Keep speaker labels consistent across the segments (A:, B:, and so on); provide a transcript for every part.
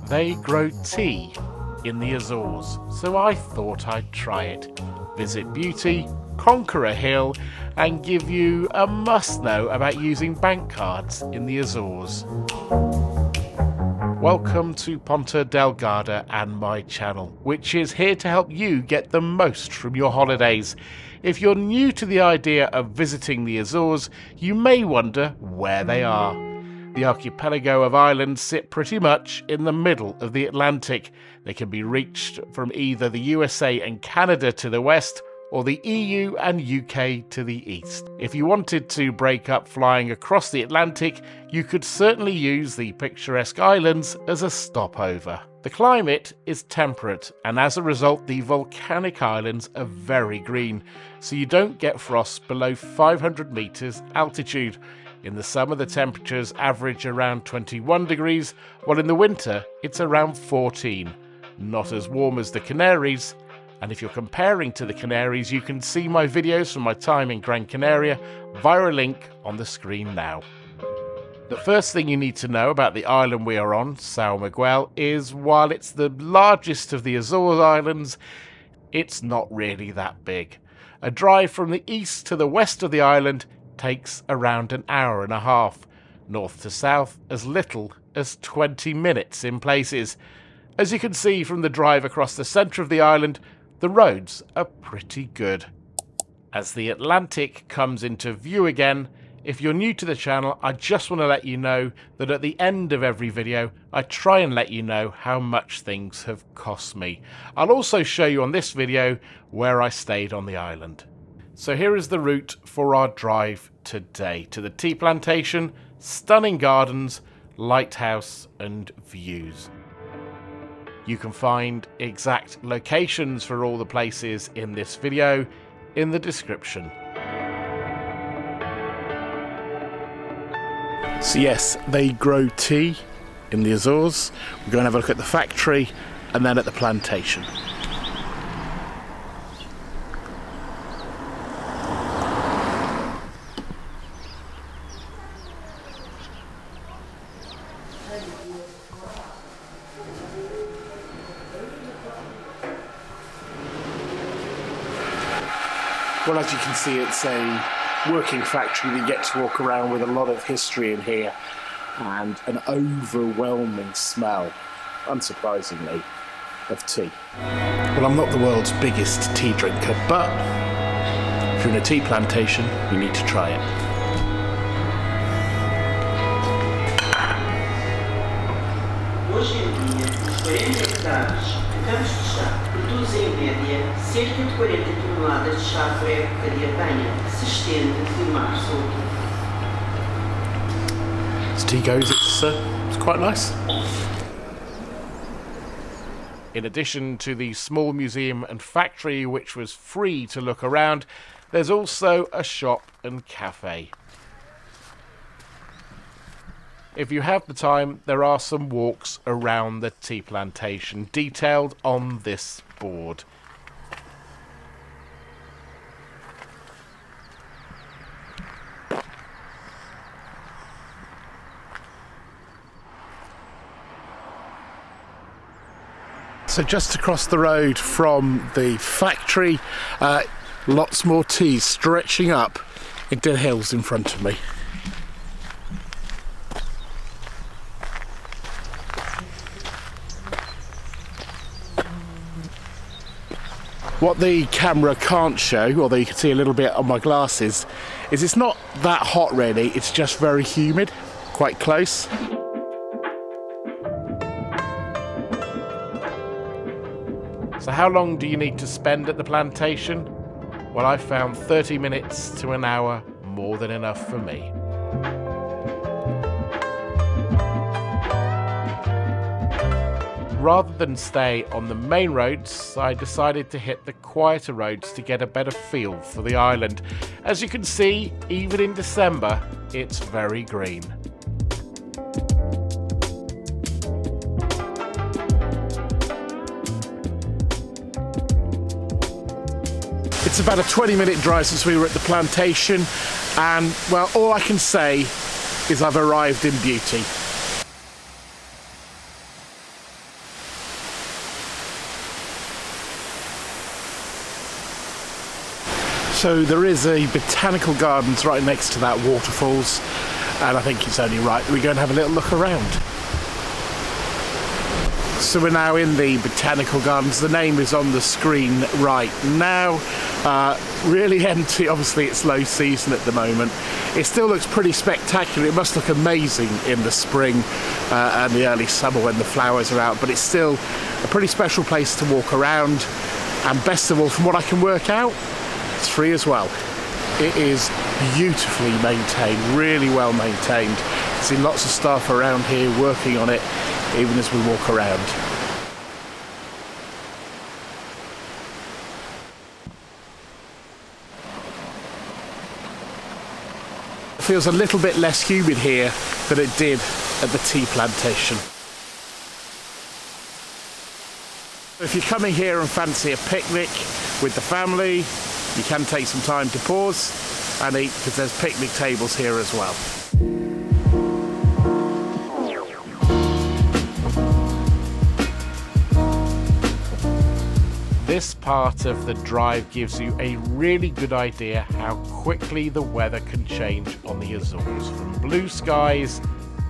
A: They grow tea in the Azores, so I thought I'd try it. Visit beauty, conquer a hill, and give you a must-know about using bank cards in the Azores. Welcome to Ponta Delgada and my channel, which is here to help you get the most from your holidays. If you're new to the idea of visiting the Azores, you may wonder where they are. The archipelago of islands sit pretty much in the middle of the Atlantic. They can be reached from either the USA and Canada to the west, or the EU and UK to the east. If you wanted to break up flying across the Atlantic, you could certainly use the picturesque islands as a stopover. The climate is temperate, and as a result the volcanic islands are very green, so you don't get frost below 500 meters altitude. In the summer the temperatures average around 21 degrees, while in the winter it's around 14. Not as warm as the Canaries, and if you're comparing to the Canaries, you can see my videos from my time in Gran Canaria via a link on the screen now. The first thing you need to know about the island we are on, São Miguel, is while it's the largest of the Azores Islands, it's not really that big. A drive from the east to the west of the island takes around an hour and a half, north to south as little as 20 minutes in places. As you can see from the drive across the centre of the island, the roads are pretty good. As the Atlantic comes into view again, if you're new to the channel, I just want to let you know that at the end of every video, I try and let you know how much things have cost me. I'll also show you on this video where I stayed on the island. So here is the route for our drive today to the tea plantation, stunning gardens, lighthouse and views. You can find exact locations for all the places in this video in the description. So yes, they grow tea in the Azores. We're going to have a look at the factory and then at the plantation. Well, as you can see, it's a working factory. We get to walk around with a lot of history in here and an overwhelming smell, unsurprisingly, of tea. Well, I'm not the world's biggest tea drinker, but if you're in a tea plantation, you need to try it.
B: Hoje em dia, os 40 hectares de campos de chá produzem em média cerca de 40 toneladas de chá por época de apanha, que se estende de março a outubro.
A: As tea goes, it's quite nice. In addition to the small museum and factory, which was free to look around, there's also a shop and cafe. If you have the time, there are some walks around the tea plantation, detailed on this board. So just across the road from the factory, lots more tea stretching up into the hills in front of me. What the camera can't show, although you can see a little bit on my glasses, is it's not that hot really, it's just very humid, quite close. So how long do you need to spend at the plantation? Well, I found 30 minutes to an hour more than enough for me. Rather than stay on the main roads, I decided to hit the quieter roads to get a better feel for the island. As you can see, even in December, it's very green. It's about a 20-minute drive since we were at the plantation, and well, all I can say is I've arrived in beauty. So there is a botanical gardens right next to that waterfalls, and I think it's only right that we go and have a little look around. So we're now in the botanical gardens. The name is on the screen right now. Really empty. Obviously it's low season at the moment. It still looks pretty spectacular. It must look amazing in the spring and the early summer when the flowers are out, but it's still a pretty special place to walk around, and best of all, from what I can work out, it's free as well. It is beautifully maintained, really well maintained. I've seen lots of staff around here working on it even as we walk around. It feels a little bit less humid here than it did at the tea plantation. If you're coming here and fancy a picnic with the family, you can take some time to pause and eat, because there's picnic tables here as well. This part of the drive gives you a really good idea how quickly the weather can change on the Azores, from blue skies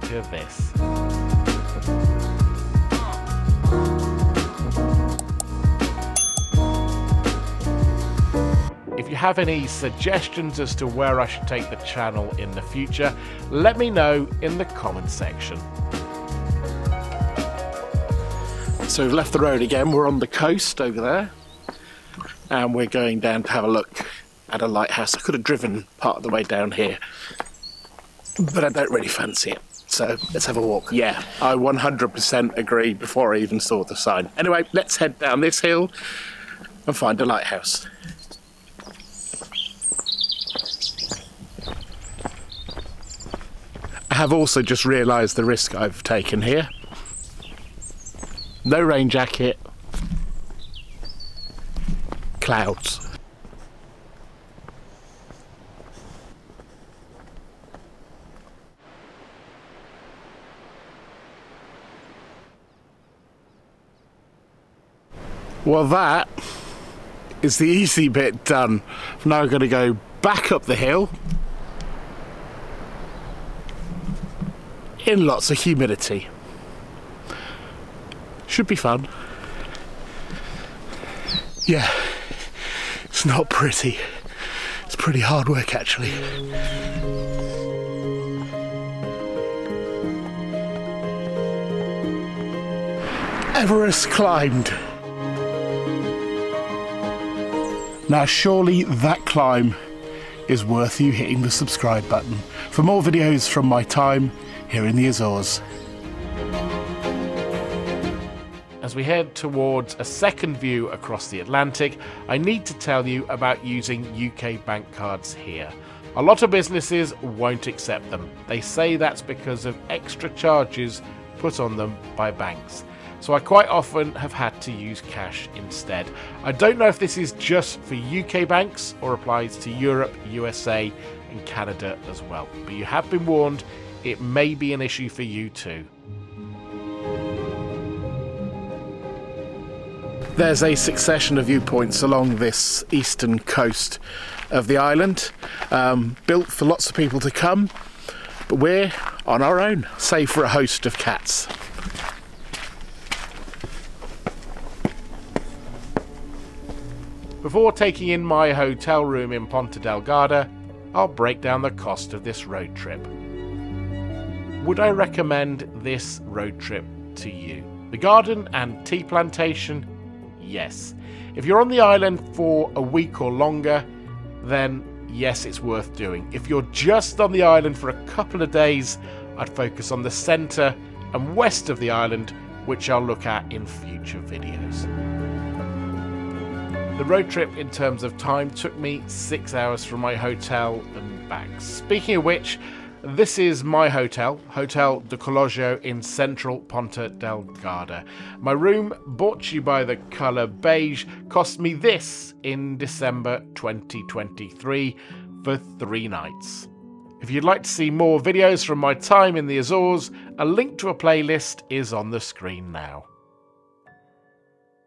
A: to this. If you have any suggestions as to where I should take the channel in the future, let me know in the comments section. So we've left the road again, we're on the coast over there, and we're going down to have a look at a lighthouse. I could have driven part of the way down here, but I don't really fancy it. So let's have a walk. Yeah, I 100% agree before I even saw the sign. Anyway, let's head down this hill and find a lighthouse. I have also just realised the risk I've taken here. No rain jacket, clouds. Well, that is the easy bit done. Now I'm going to go back up the hill in lots of humidity. Should be fun. Yeah, it's not pretty. It's pretty hard work actually. Everest climbed. Now surely that climb is worth you hitting the subscribe button for more videos from my time here in the Azores. As we head towards a second view across the Atlantic, I need to tell you about using UK bank cards here. A lot of businesses won't accept them. They say that's because of extra charges put on them by banks. So I quite often have had to use cash instead. I don't know if this is just for UK banks or applies to Europe, USA and Canada as well, but you have been warned, it may be an issue for you too. There's a succession of viewpoints along this eastern coast of the island, built for lots of people to come, but we're on our own, save for a host of cats. Before taking in my hotel room in Ponta Delgada, I'll break down the cost of this road trip. Would I recommend this road trip to you? The garden and tea plantation? Yes. If you're on the island for a week or longer, then yes, it's worth doing. If you're just on the island for a couple of days, I'd focus on the centre and west of the island, which I'll look at in future videos. The road trip in terms of time took me 6 hours from my hotel and back. Speaking of which, this is my hotel, Hotel de Colégio in central Ponta Delgada. My room, brought to you by the colour beige, cost me this in December 2023 for 3 nights. If you'd like to see more videos from my time in the Azores, a link to a playlist is on the screen now.